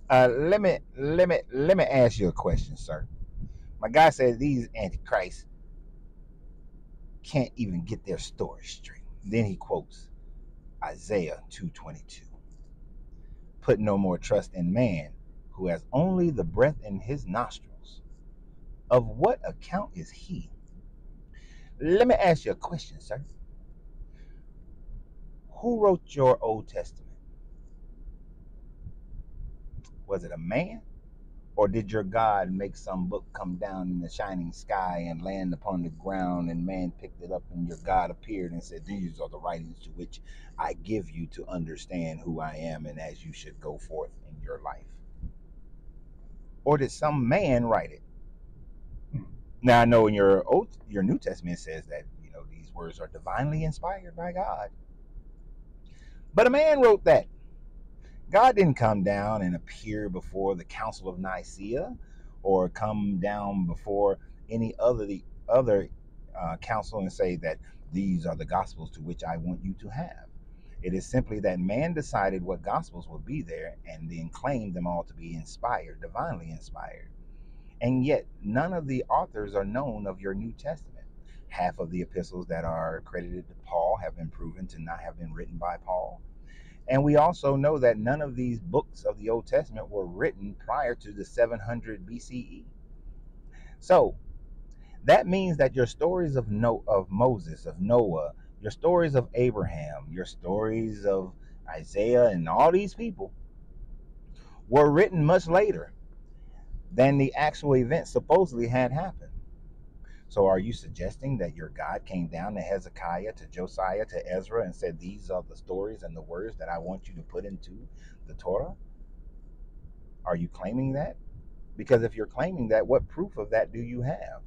Let me ask you a question, sir. My guy said these antichrists can't even get their story straight. Then he quotes Isaiah 2:22. Put no more trust in man, who has only the breath in his nostrils. Of what account is he? Let me ask you a question, sir. Who wrote your Old Testament? Was it a man? Or did your God make some book come down in the shining sky and land upon the ground, and man picked it up, and your God appeared and said, "These are the writings to which I give you to understand who I am and as you should go forth in your life"? Or did some man write it? Now I know in your New Testament says that these words are divinely inspired by God, but a man wrote that. God didn't come down and appear before the Council of Nicaea, or come down before any other council and say that these are the gospels to which I want you to have. It is simply that man decided what gospels would be there and then claimed them all to be inspired, divinely inspired. And yet, none of the authors are known of your New Testament. Half of the epistles that are credited to Paul have been proven to not have been written by Paul. And we also know that none of these books of the Old Testament were written prior to the 700 BCE. So that means that your stories of Moses, of Noah, your stories of Abraham, your stories of Isaiah, and all these people were written much later than the actual event supposedly had happened. So are you suggesting that your God came down to Hezekiah, to Josiah, to Ezra, and said, "These are the stories and the words that I want you to put into the Torah"? Are you claiming that? Because if you're claiming that, what proof of that do you have?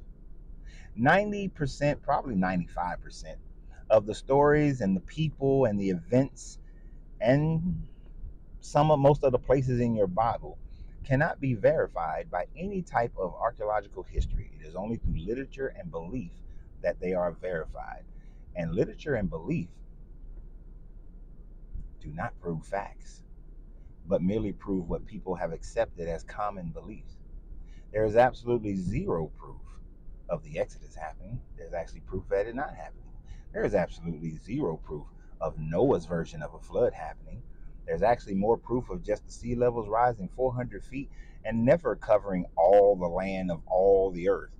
90%, probably 95% of the stories and the people and the events and most of the places in your Bible cannot be verified by any type of archaeological history. It is only through literature and belief that they are verified. And literature and belief do not prove facts, but merely prove what people have accepted as common beliefs. There is absolutely zero proof of the Exodus happening. There's actually proof that it not happening. There is absolutely zero proof of Noah's version of a flood happening. There's actually more proof of just the sea levels rising 400 feet and never covering all the land of all the earth.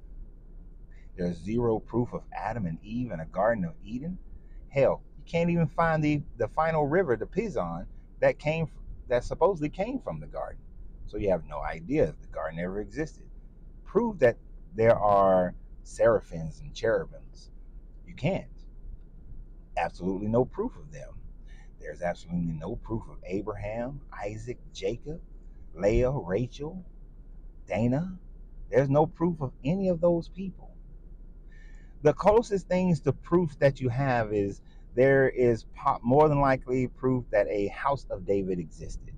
There's zero proof of Adam and Eve in a Garden of Eden. Hell, you can't even find the final river, the Pison, that supposedly came from the garden. So you have no idea if the garden ever existed. Prove that there are seraphims and cherubims. You can't. Absolutely no proof of them. There's absolutely no proof of Abraham, Isaac, Jacob, Leah, Rachel, Dana. There's no proof of any of those people. The closest things to proof that you have is there is more than likely proof that a house of David existed.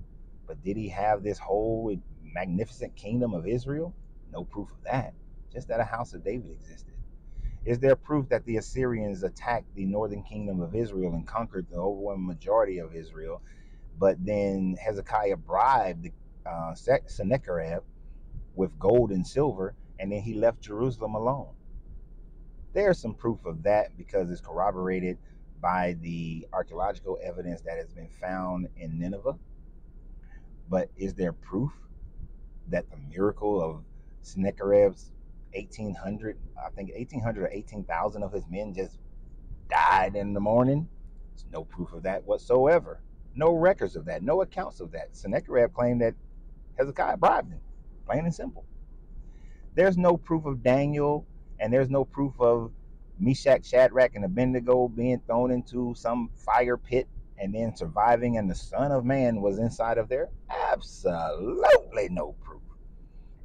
But did he have this whole magnificent kingdom of Israel? No proof of that. Just that a house of David existed. Is there proof that the Assyrians attacked the northern kingdom of Israel and conquered the overwhelming majority of Israel? But then Hezekiah bribed Sennacherib with gold and silver, and then he left Jerusalem alone. There's some proof of that because it's corroborated by the archaeological evidence that has been found in Nineveh. But is there proof that the miracle of Sennacherib's 1800, I think 1800 or 18,000 of his men just died in the morning? There's no proof of that whatsoever. No records of that, no accounts of that. Sennacherib claimed that Hezekiah bribed him, plain and simple. There's no proof of Daniel, and there's no proof of Meshach, Shadrach, and Abednego being thrown into some fire pit and then surviving, and the Son of Man was inside of there. Absolutely no proof.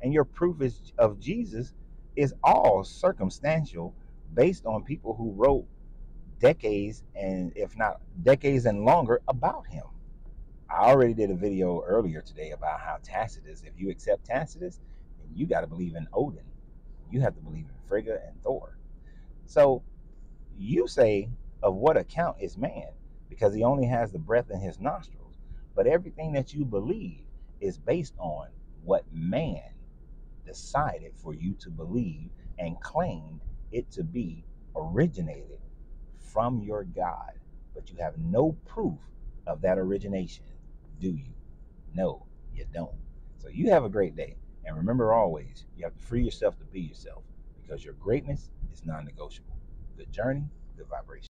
And your proof is of Jesus is all circumstantial, based on people who wrote decades, and if not decades and longer, about him. I already did a video earlier today about how Tacitus, if you accept Tacitus, then you got to believe in Odin. You have to believe in Frigga and Thor. So you say, of what account is man? Because he only has the breath in his nostrils. But everything that you believe is based on what man decided for you to believe and claimed it to be originated from your God. But you have no proof of that origination, do you? No, you don't. So you have a great day. And remember always, you have to free yourself to be yourself because your greatness is non negotiable. Good journey, good vibration.